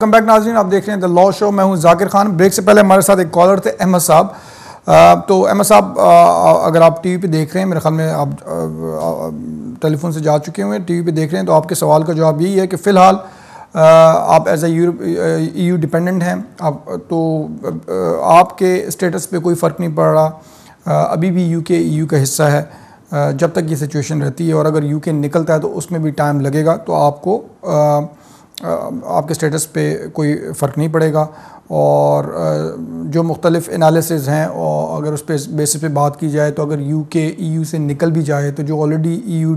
Welcome back नाज़रीन, आप देख रहे हैं द लॉ शो। मैं हूं जाकिर खान। ब्रेक से पहले हमारे साथ एक कॉलर थे, अहमद साहब। तो अहमद साहब, अगर आप टीवी पे देख रहे हैं, मेरे ख्याल में आप टेलीफोन से जा चुके हुए हैं, टीवी पे देख रहे हैं, तो आपके सवाल का जवाब यही है कि फ़िलहाल आप एज ए EU डिपेंडेंट हैं। आप तो आपके स्टेटस पे कोई फ़र्क नहीं पड़ रहा। अभी भी UK EU का हिस्सा है जब तक ये सिचुएशन रहती है, और अगर UK निकलता है तो उसमें भी टाइम लगेगा, तो आपको आपके स्टेटस पे कोई फ़र्क नहीं पड़ेगा। और जो मुख्तलिफ़ एनालिसिस हैं, और अगर उस पे बेसिस पे बात की जाए, तो अगर UK EU से निकल भी जाए, तो जो ऑलरेडी EU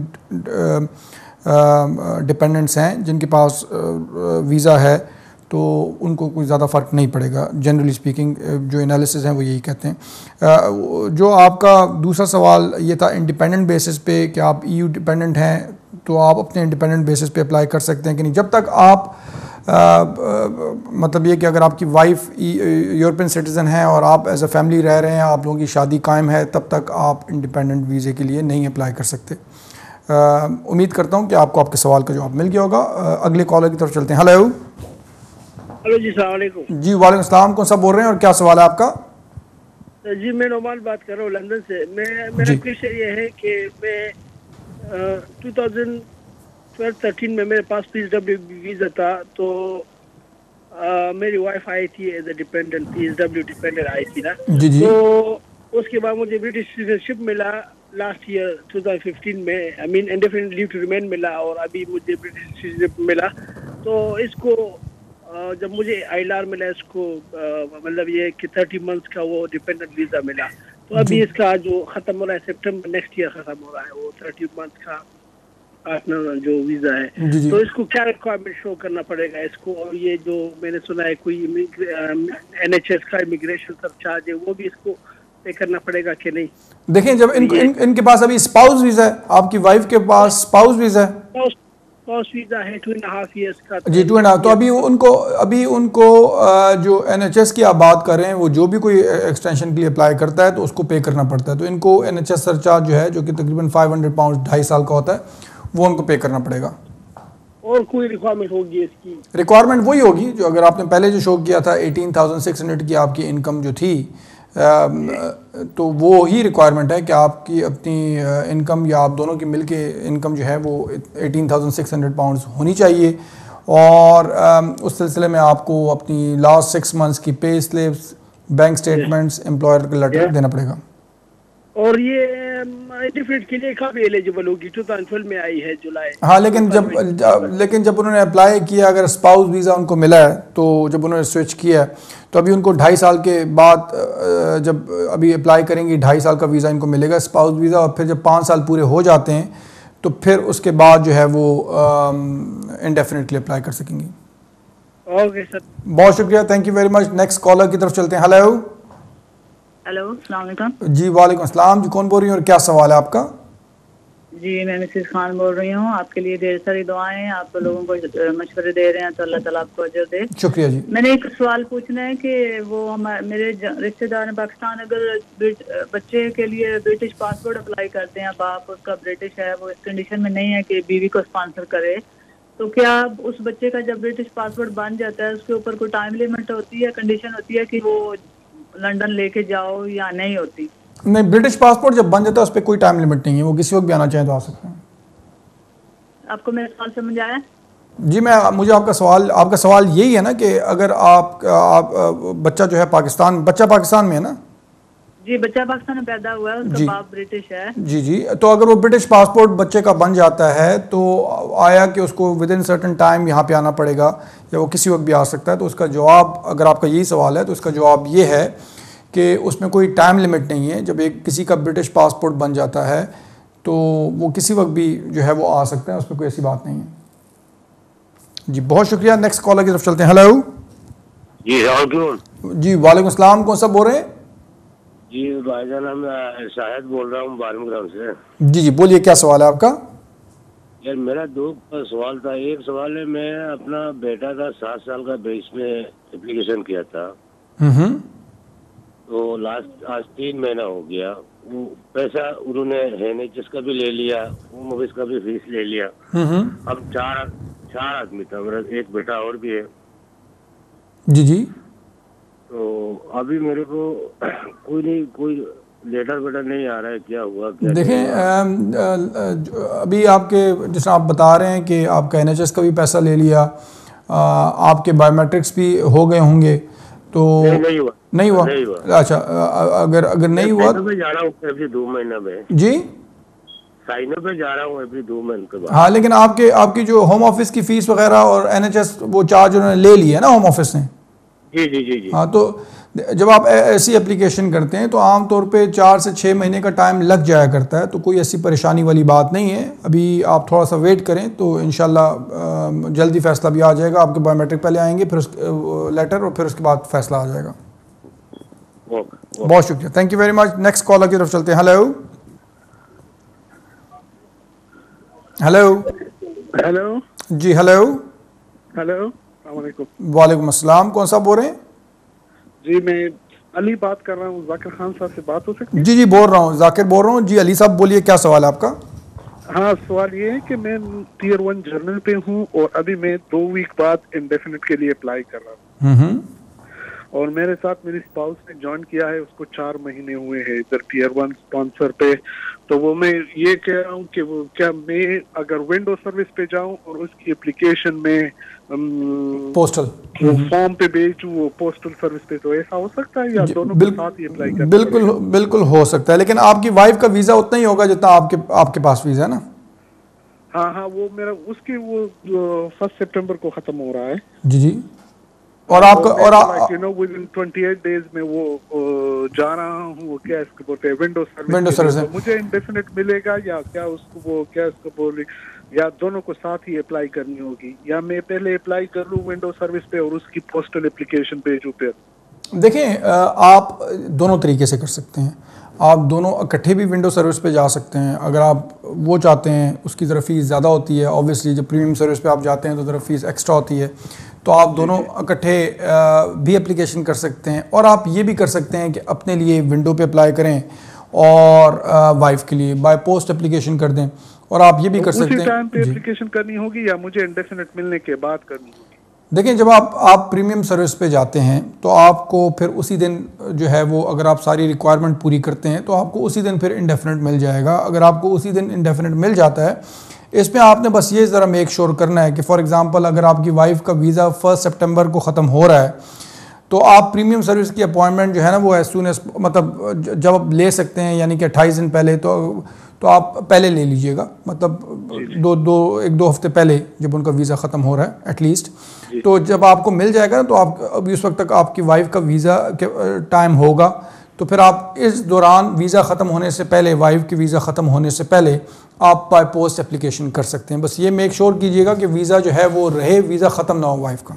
डिपेंडेंट्स हैं जिनके पास वीज़ा है, तो उनको कोई ज़्यादा फ़र्क नहीं पड़ेगा। जनरली स्पीकिंग जो एनालिसिस हैं वो यही कहते हैं। जो आपका दूसरा सवाल ये था इंडिपेंडेंट बेसिस पे कि आप EU डिपेंडेंट हैं, तो आप अपने इंडिपेंडेंट बेसिस पे अप्लाई कर सकते हैं कि नहीं। जब तक आप मतलब ये कि अगर आपकी वाइफ यूरोपियन सिटीज़न है और आप एज अ फैमिली रह रहे हैं, आप लोगों की शादी कायम है, तब तक आप इंडिपेंडेंट वीज़े के लिए नहीं अप्लाई कर सकते। उम्मीद करता हूँ कि आपको आपके सवाल का जवाब मिल गया होगा। अगले कॉलर की तरफ चलते हैं। हेलो जी, अस्सलाम वालेकुम। जी वालेकुम सलाम। कौन सा बोल रहे हैं और क्या सवाल है आपका? जी, मैं नोमान बात कर रहा हूँ लंदन से। मेरा क्वेश्चन ये है कि मैं 2012-13 में मेरे पास PSW वीज़ा था, तो मेरी वाइफ आई थी as a dependent, PSW dependent आई थी ना जी जी। तो उसके बाद मुझे ब्रिटिश सिटीजनशिप मिला लास्ट ईयर 2015 में। I mean indefinite leave to remain मिला, और अभी मुझे ब्रिटिश सिटीजनशिप मिला। तो इसको जब मुझे ILR मिला, इसको मतलब ये कि 30 मंथ्स का वो डिपेंडेंट वीज़ा मिला। तो अभी इसका जो ख़त्म हो रहा है, सितंबर नेक्स्ट ईयर ख़त्म हो रहा है वो 30 मंथ का अपना जो वीज़ा है। तो इसको क्या रिक्वायरमेंट शो करना पड़ेगा इसको? और ये जो मैंने सुना है कोई NHS का इमिग्रेशन सरचार्ज है, वो भी इसको पे करना पड़ेगा कि नहीं? देखें, जब इनके पास अभी स्पाउस वीज़ा है, आपकी वाइफ के पास स्पाउस वीज़ा है, स्पाउस वीज़ा है 2.5 ईयर्स का। जी 2.5। तो अभी उनको जो NHS की आप बात कर रहे हैं, वो जो भी कोई एक्सटेंशन के लिए अप्लाई करता है तो उसको पे करना पड़ता है। तो इनको NHS सरचार्ज जो है, जो कि तकरीबन £500 2.5 साल का होता है, वो उनको पे करना पड़ेगा। और कोई रिक्वायरमेंट होगी इसकी? रिक्वायरमेंट वही होगी जो अगर आपने पहले जो शो किया था, 18,600 की आपकी इनकम जो थी, तो वो ही रिक्वायरमेंट है कि आपकी अपनी इनकम या आप दोनों की मिलके इनकम जो है वो £18,600 होनी चाहिए। और उस सिलसिले में आपको अपनी लास्ट 6 मंथ्स की pay slips, bank statements, employer का लेटर देना पड़ेगा। और ये डिफरेंट के लिए कब एलिजिबल होगी? 2012 में आई है जुलाई। हाँ, लेकिन जब उन्होंने अप्लाई किया, अगर स्पाउस वीज़ा उनको मिला है, तो जब उन्होंने स्विच किया तो अभी उनको 2.5 साल के बाद जब अभी अप्लाई करेंगी, 2.5 साल का वीज़ा इनको मिलेगा, स्पाउस वीज़ा। और फिर जब 5 साल पूरे हो जाते हैं तो फिर उसके बाद जो है वो इंडेफिनिटली अप्लाई कर सकेंगी। ओके सर, बहुत शुक्रिया, thank you very much. Next caller की तरफ चलते हैं। हेलो अस्सलाम वालेकुम। जी वालेकुम अस्सलाम। जी कौन बोल रही हैं और क्या सवाल है आपका? जी, मैं मिसेस खान बोल रही हूँ। आपके लिए ढेर सारी दुआएं हैं। आप तो लोगों को मशवरे दे रहे हैं, तो अल्लाह ताला आपको अजर दे। शुक्रिया जी। मैंने एक सवाल पूछना है कि वो मेरे रिश्तेदार हैं पाकिस्तान, अगर बच्चे के लिए ब्रिटिश पासपोर्ट अप्लाई करते हैं, बाप उसका ब्रिटिश है, वो इस कंडीशन में नहीं है कि बीवी को स्पॉन्सर करे, तो क्या उस बच्चे का जब ब्रिटिश पासपोर्ट बन जाता है, उसके ऊपर कोई टाइम लिमिट होती है, कंडीशन होती है कि वो लंदन लेके जाओ, या नहीं होती? नहीं, ब्रिटिश पासपोर्ट जब बन जाता है उस पर कोई टाइम लिमिट नहीं है, वो किसी वक्त भी आना चाहें तो आ सकते हैं। आपको मेरा सवाल समझ आया? जी, मुझे आपका सवाल यही है ना कि अगर आप बच्चा जो है पाकिस्तान में है ना? जी, बच्चा पाकिस्तान में पैदा हुआ है, उसका बाप ब्रिटिश है। जी जी। तो अगर वो ब्रिटिश पासपोर्ट बच्चे का बन जाता है, तो आया कि उसको विद इन सर्टन टाइम यहाँ पे आना पड़ेगा, या वो किसी वक्त भी आ सकता है? तो उसका जवाब, अगर आपका यही सवाल है, तो उसका जवाब ये है कि उसमें कोई टाइम लिमिट नहीं है। जब किसी का ब्रिटिश पासपोर्ट बन जाता है तो वो किसी वक्त भी जो है वो आ सकता है, उसमें कोई ऐसी बात नहीं है। जी बहुत शुक्रिया। नेक्स्ट कॉलर की तरफ चलते हैं। हेलो जी वालेकुम सलाम। कौन सा बोल रहे हैं? जी भाईजान, मैं शाहिद बोल रहा हूँ बारमग्राम से। जी जी, बोलिए क्या सवाल है आपका? यार मेरा दो सवाल था। एक सवाल है, मैं अपना बेटा का 7 साल का बेस में एप्लीकेशन किया था, तो आज 3 महीना हो गया। वो पैसा उन्होंने NHS का भी ले लिया, होम ऑफिस का भी फीस ले लिया। अब चार आदमी था, मेरा एक बेटा और भी है। जी जी। तो अभी मेरे को कोई लेटर वेटर नहीं आ रहा है, क्या हुआ क्या देखें नहीं हुआ? अभी आपके जैसे आप बता रहे हैं कि आपका NHS का भी पैसा ले लिया, आपके बायोमेट्रिक्स भी हो गए होंगे, तो नहीं हुआ। नहीं हुआ। नहीं हुआ। अच्छा, अगर नहीं हुआ साइनों पे जा रहा हूँ एवरी 2 महीने में। जी। साइनों पे जा रहा हूँ एवरी 2 महीने के बाद। हाँ, लेकिन आपकी जो होम ऑफिस की फ़ीस वगैरह और NHS वो चार्ज उन्होंने ले लिया ना होम ऑफिस ने। जी जी जी जी। हाँ, तो जब आप ऐसी एप्लीकेशन करते हैं तो आम तौर पे 4 से 6 महीने का टाइम लग जाया करता है, तो कोई ऐसी परेशानी वाली बात नहीं है। अभी आप थोड़ा सा वेट करें तो इंशाल्लाह जल्दी फैसला भी आ जाएगा। आपके बायोमेट्रिक पहले आएंगे, फिर लेटर, और फिर उसके बाद फैसला आ जाएगा। बहुत शुक्रिया, thank you very much. Next caller की तरफ चलते हैं। हेलो हेलो हेलो जी। हेलो हेलो, अस्सलाम वालेकुम। वालेकुम अस्सलाम। कौन सा बोल रहे हैं? जी, मैं अली बात कर रहा हूँ। जाकिर खान साहब से बात हो सकती है? जी जी, बोल रहा हूँ, जाकिर बोल रहा हूँ जी। अली साहब बोलिए, क्या सवाल है आपका? हाँ, सवाल ये है कि मैं Tier 1 जर्नल पे हूँ और अभी मैं 2 वीक बाद इंडेफिनिट के लिए अप्लाई कर रहा हूँ, और मेरे साथ मेरी स्पाउस ने ज्वाइन किया है, उसको 4 महीने हुए हैं इधर Tier 1 स्पॉन्सर पे। तो वो मैं ये कह रहा हूँ कि वो क्या मैं अगर विंडो सर्विस पे जाऊँ और उसकी एप्लीकेशन में पोस्टल फॉर्म पे भेजूँ वो पोस्टल सर्विस पे, तो ऐसा हो सकता है या दोनों के साथ ही अप्लाई करना? बिल्कुल बिल्कुल हो सकता है, लेकिन आपकी वाइफ का वीज़ा उतना ही होगा जितना आपके पास वीज़ा है ना। हाँ हाँ, वो मेरा उसकी वो 1 सितंबर को खत्म हो रहा है। जी जी। और आपका और you know with in 28 days में वो जा रहा हूँ। वो क्या इसको बोलते हैं, विंडो विंडो सर्विस तो मुझे इंडेफिनिट मिलेगा या क्या उसको वो क्या इसको बोले, या दोनों को साथ ही अप्लाई करनी होगी, या मैं पहले अप्लाई कर लूँ विंडो सर्विस पे और उसकी पोस्टल एप्लीकेशन भेजूँ फिर? देखें, आप दोनों तरीके से कर सकते हैं। आप दोनों इकट्ठे भी विंडो सर्विस पे जा सकते हैं अगर आप वो चाहते हैं। उसकी ज़रा फ़ीस ज़्यादा होती है, ऑब्वियसली जब प्रीमियम सर्विस पे आप जाते हैं तो ज़रा फ़ीस एक्स्ट्रा होती है। तो आप दोनों इकट्ठे भी एप्लीकेशन कर सकते हैं, और आप ये भी कर सकते हैं कि अपने लिए विंडो पे अप्लाई करें और वाइफ के लिए बाय पोस्ट एप्लीकेशन कर दें। और आप ये भी कर सकते हैं, उसी टाइम पे एप्लीकेशन करनी होगी या मुझे इंडेफिनिट मिलने के बाद करनी होगी? देखें, जब आप प्रीमियम सर्विस पे जाते हैं तो आपको फिर उसी दिन जो है वो, अगर आप सारी रिक्वायरमेंट पूरी करते हैं तो आपको उसी दिन फिर इंडेफिनिट मिल जाएगा। अगर आपको उसी दिन इंडेफिनिट मिल जाता है, इसमें आपने बस ये ज़रा मेक श्योर करना है कि फॉर एग्जांपल अगर आपकी वाइफ का वीज़ा 1 सितंबर को ख़त्म हो रहा है, तो आप प्रीमियम सर्विस की अपॉइंटमेंट जो है ना वो एज सून एज मतलब जब आप ले सकते हैं, यानी कि 28 दिन पहले, तो आप पहले ले लीजिएगा, मतलब एक दो हफ्ते पहले जब उनका वीज़ा ख़त्म हो रहा है एटलीस्ट। तो जब आपको मिल जाएगा ना, तो आप अभी उस वक्त तक आपकी वाइफ का वीज़ा टाइम होगा, तो फिर आप इस दौरान वीज़ा ख़त्म होने से पहले, वाइफ की वीज़ा ख़त्म होने से पहले आप बाय पोस्ट एप्लीकेशन कर सकते हैं। बस ये मेक श्योर कीजिएगा कि वीज़ा जो है वो रहे, वीज़ा ख़त्म ना हो वाइफ का।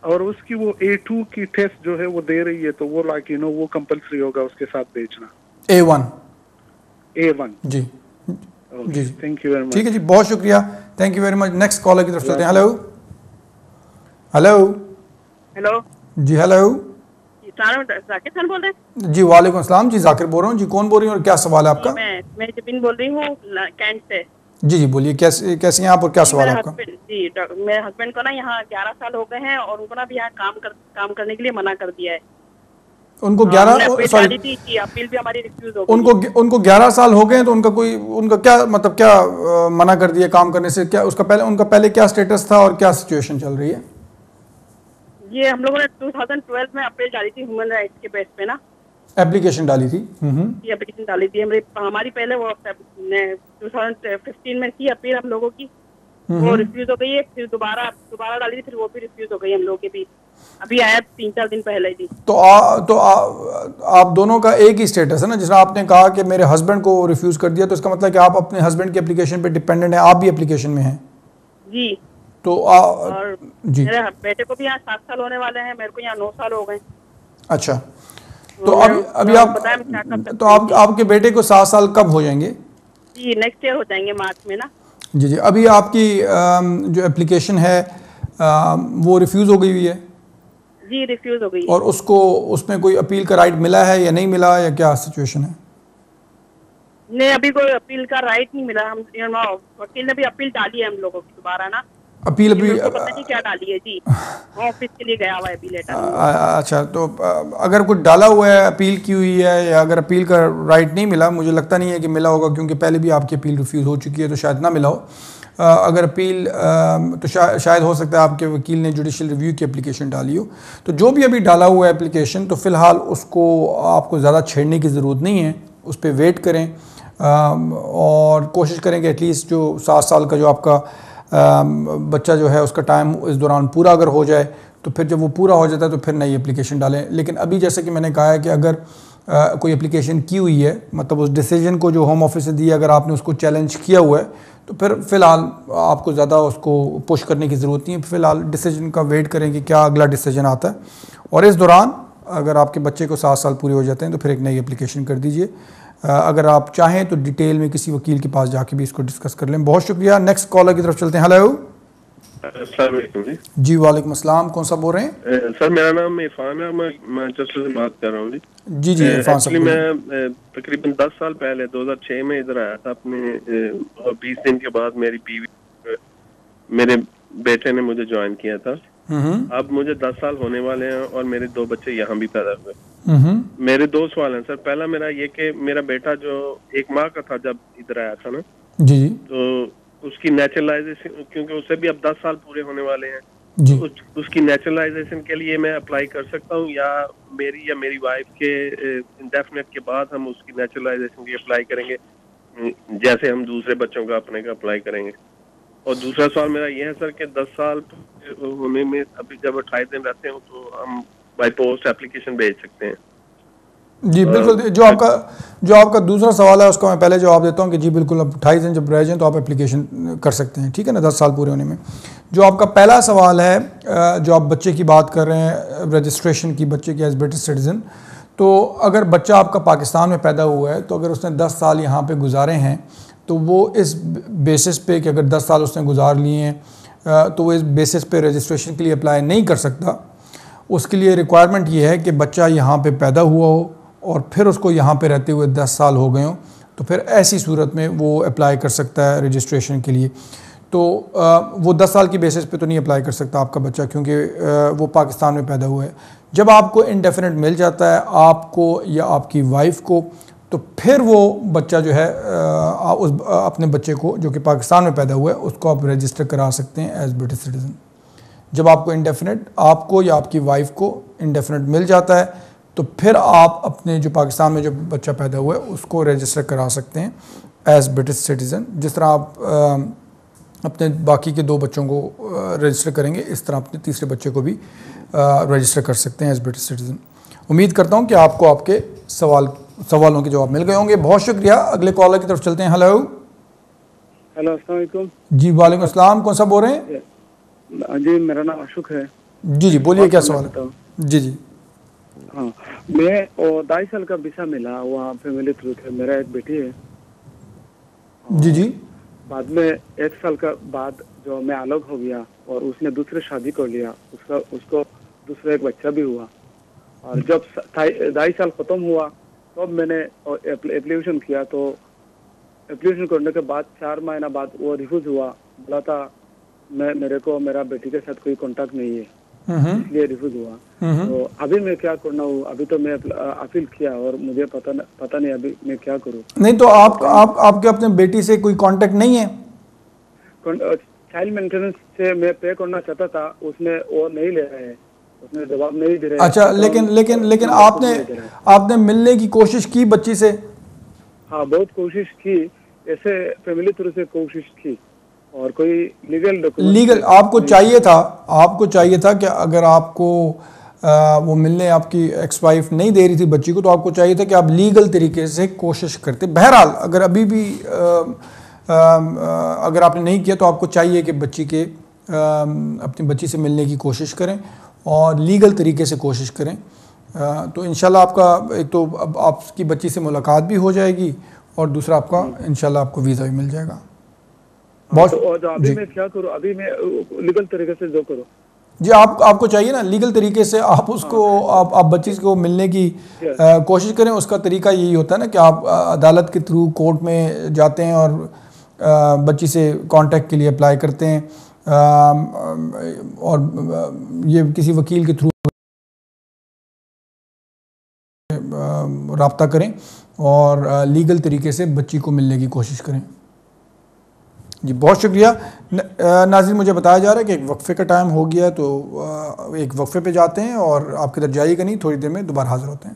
और उसकी वो A2 की टेस्ट जो है वो दे रही है, तो वो लाइक वो कंपलसरी होगा उसके साथ भेजना? A1 जी जी। Thank you very much. ठीक है जी, बहुत शुक्रिया, thank you very much. Next caller की तरफ चलते हैं। हेलो हेलो हेलो जी। हेलो जाकिर खान बोल रहे हैं? जी, वालेकुम अस्सलाम जी, जाकिर बोल रहा हूँ जी। कौन बोल रही हैं और क्या सवाल है आपका? मैं जबिन बोल रही हूँ कैंट से। जी जी, बोलिए, कैसी हैं आप और क्या सवाल है आपका? जी, मेरे हस्बैंड को ना यहाँ 11 साल हो गए हैं और उनको ना भी यहाँ काम करने के लिए मना कर दिया है। उनको अपील भी हमारी रिफ्यूज हो गई। उनको 11 साल हो गए, तो उनका क्या मतलब, क्या मना कर दिया काम करने से? क्या उनका पहले क्या स्टेटस था और क्या सिचुएशन चल रही है? ये हम लोगों ने 2012 में अपील डाली थी ह्यूमन राइट्स के बेस पे ना, एप्लीकेशन डाली थी। ये एप्लीकेशन डाली थी हमारी पहले वो 2015 में थी अपील हम लोगों की, वो रिफ्यूज हो गई है। फिर दोबारा डाली थी, फिर वो भी रिफ्यूज हो गई हम लोगों की भी। अभी आया 3-4 दिन पहले थी। तो आप दोनों का एक ही स्टेटस है ना? जिसमें आपने कहा कि मेरे हस्बैंड को रिफ्यूज कर दिया, तो इसका मतलब कि आप अपने हस्बैंड की एप्लीकेशन पे डिपेंडेंट हैं, आप भी एप्लीकेशन में हैं जी। तो और जी, मेरे बेटे को भी यहाँ 7 साल होने वाले हैं, मेरे को यहाँ 9 साल हो गए। अच्छा, तो अभी आप आपके बेटे को 7 साल कब हो जाएंगे? जी, नेक्स्ट ईयर हो जाएंगे, मार्च में ना। जी जी। अभी आपकी जो एप्लीकेशन है वो रिफ्यूज़ हो गई हुई है? जी, रिफ्यूज हो गई। और उसमें कोई अपील का राइट मिला है या नहीं मिला, या क्या सिचुएशन है? नहीं, अभी कोई अपील का राइट नहीं मिला। हम वकील ने भी अपील डाली है हम लोगों की दोबारा ना। अपील अभी पता नहीं क्या डाली है जी, ऑफिस के लिए गया हुआ है अभी लेटर। अच्छा, तो अगर कुछ डाला हुआ है, अपील की हुई है, या अगर अपील का राइट नहीं मिला, मुझे लगता नहीं है कि मिला होगा, क्योंकि पहले भी आपकी अपील रिफ्यूज़ हो चुकी है, तो शायद ना मिला हो। अगर अपील तो शायद हो सकता है आपके वकील ने जुडिशल रिव्यू की एप्लीकेशन डाली हो। तो जो भी अभी डाला हुआ है एप्लीकेशन, तो फ़िलहाल उसको आपको ज़्यादा छेड़ने की ज़रूरत नहीं है, उस पर वेट करें और कोशिश करें कि एटलीस्ट जो 7 साल का जो आपका बच्चा जो है उसका टाइम इस दौरान पूरा अगर हो जाए, तो फिर जब वो पूरा हो जाता है तो फिर नई एप्लीकेशन डालें। लेकिन अभी जैसे कि मैंने कहा है कि अगर कोई एप्लीकेशन की हुई है, मतलब उस डिसीजन को जो होम ऑफिस ने दिया, अगर आपने उसको चैलेंज किया हुआ है, तो फिर फ़िलहाल आपको ज़्यादा उसको पुश करने की ज़रूरत नहीं है। फ़िलहाल डिसीजन का वेट करें कि क्या अगला डिसीजन आता है, और इस दौरान अगर आपके बच्चे को 7 साल पूरे हो जाते हैं तो फिर एक नई एप्लीकेशन कर दीजिए। अगर आप चाहें तो डिटेल में किसी वकील के पास जाके भी इसको डिस्कस कर लें। बहुत शुक्रिया। नेक्स्ट कॉलर की तरफ चलते हैं। हेलो जी, वालेकुम अस्सलाम। कौन सा बोल रहे हैं? सर मेरा नाम इरफान है, मैं मैनचेस्टर से बात कर रहा हूँ जी। जी इरफान साहब। मैं तकरीबन 10 साल पहले 2006 में इधर आया था अपने, और 20 दिन के बाद मेरी बीवी, मेरे बेटे ने मुझे ज्वाइन किया था। अब मुझे 10 साल होने वाले हैं और मेरे 2 बच्चे यहाँ भी पैदा हुए। मेरे 2 सवाल हैं सर। पहला मेरा ये कि मेरा बेटा जो 1 माह का था जब इधर आया था ना जी, तो उसकी नेचुरलाइजेशन, क्योंकि उसे भी अब 10 साल पूरे होने वाले हैं जी। तो उसकी नेचुरलाइजेशन के लिए मैं अप्लाई कर सकता हूँ, या मेरी वाइफ के इंडेफिनेट के बाद हम उसकी नेचुरलाइजेशन की अप्लाई करेंगे, जैसे हम दूसरे बच्चों का अपने का अप्लाई करेंगे? और दूसरा सवाल मेरा ये है सर कि 10 साल होने में अभी जब 28 दिन रहते हो तो हम बाय पोस्ट एप्लीकेशन भेज सकते हैं? जी बिल्कुल। जो आपका दूसरा सवाल है उसका मैं पहले जवाब देता हूँ कि जी बिल्कुल, अब 28 दिन जब रह जाएं तो आप एप्लीकेशन कर सकते हैं, ठीक है ना, 10 साल पूरे होने में। जो आपका पहला सवाल है, जो आप बच्चे की बात कर रहे हैं, रजिस्ट्रेशन की बच्चे की एज ब्रिटिश सिटीज़न, तो अगर बच्चा आपका पाकिस्तान में पैदा हुआ है, तो अगर उसने 10 साल यहाँ पर गुजारे हैं, तो वो इस बेसिस पे कि अगर 10 साल उसने गुजार लिए हैं तो वो इस बेसिस पे रजिस्ट्रेशन के लिए अप्लाई नहीं कर सकता। उसके लिए रिक्वायरमेंट ये है कि बच्चा यहाँ पे पैदा हुआ हो और फिर उसको यहाँ पे रहते हुए 10 साल हो गए हों, तो फिर ऐसी सूरत में वो अप्लाई कर सकता है रजिस्ट्रेशन के लिए। तो वो 10 साल की बेसिस पे तो नहीं अप्लाई कर सकता आपका बच्चा, क्योंकि वो पाकिस्तान में पैदा हुआ है। जब आपको इंडेफिनिट मिल जाता है आपको या आपकी वाइफ को, तो फिर वो बच्चा जो है अपने बच्चे को जो कि पाकिस्तान में पैदा हुआ है उसको आप रजिस्टर करा सकते हैं एज ब्रिटिश सिटीज़न। जब आपको इंडेफिनिट, आपको या आपकी वाइफ को इंडेफिनिट मिल जाता है, तो फिर आप अपने जो पाकिस्तान में जो बच्चा पैदा हुआ है उसको रजिस्टर करा सकते हैं एज ब्रिटिश सिटीज़न। जिस तरह आप अपने बाकी के 2 बच्चों को रजिस्टर करेंगे, इस तरह अपने तीसरे बच्चे को भी रजिस्टर कर सकते हैं एज ब्रिटिश सिटीज़न। उम्मीद करता हूँ कि आपको आपके सवालों के जवाब मिल गए होंगे। बहुत शुक्रिया। अगले कॉलर की तरफ चलते हैं। हेलो अस्सलाम वालेकुम। जी वालेकुम अस्सलाम। कौन सा बोल रहे हैं? जी मेरा नाम अशोक है। जी बोलिए, क्या सवाल है? जी हाँ, मैं 2.5 साल का वीसा मिला वहाँ फैमिली थ्रू थे। मेरा एक बेटी है। जी बाद में 1 साल का बाद जो मैं अलग हो गया और उसने दूसरे शादी कर लिया, उसको दूसरा एक बच्चा भी हुआ। और जब 2.5 साल खत्म हुआ तब मैंने एप्लीकेशन किया, तो एप्लीकेशन करने के बाद 4 महीना बाद वो रिफ्यूज हुआ। बोला था मेरा बेटी के साथ कोई कांटेक्ट नहीं है, इसलिए रिफ्यूज हुआ। तो अभी मैं क्या करना हूँ? अभी तो मैं अपील किया और मुझे पता नहीं अभी मैं क्या करूँ। नहीं तो आपके अपने बेटी से कोई कांटेक्ट नहीं है? चाइल्ड मेंटेनेंस से मैं पे करना चाहता था, उसने वो नहीं ले रहे हैं, उसने जवाब नहीं दे रहे। अच्छा, लेकिन आपने मिलने की कोशिश की बच्ची से? हाँ, बहुत कोशिश की, ऐसे फैमिली थ्रू से कोशिश की, और कोई लीगल आपको चाहिए था कि अगर आपको वो मिलने आपकी एक्स वाइफ नहीं दे रही थी बच्ची को, तो आपको चाहिए था कि आप लीगल तरीके से कोशिश करते। बहरहाल अगर अभी भी अगर आपने नहीं किया तो आपको चाहिए कि अपनी बच्ची से मिलने की कोशिश करें और लीगल तरीके से कोशिश करें। तो इंशाल्लाह आपका एक तो अब आपकी बच्ची से मुलाकात भी हो जाएगी और दूसरा आपका इंशाल्लाह आपको वीज़ा भी मिल जाएगा। बहुत अभी मैं क्या करूं? अभी मैं लीगल तरीके से जो करूं जी, आपको चाहिए ना लीगल तरीके से आप उसको आप बच्ची को मिलने की कोशिश करें। उसका तरीका यही होता है ना कि आप अदालत के थ्रू कोर्ट में जाते हैं और बच्ची से कांटेक्ट के लिए अप्लाई करते हैं। और ये किसी वकील के थ्रू राब्ता करें और लीगल तरीके से बच्ची को मिलने की कोशिश करें। जी बहुत शुक्रिया। नाज़रीन, मुझे बताया जा रहा है कि एक वक्फे का टाइम हो गया है, तो एक वक्फे पे जाते हैं और आपके दर जाइएगा नहीं, थोड़ी देर में दोबारा हाज़िर होते हैं।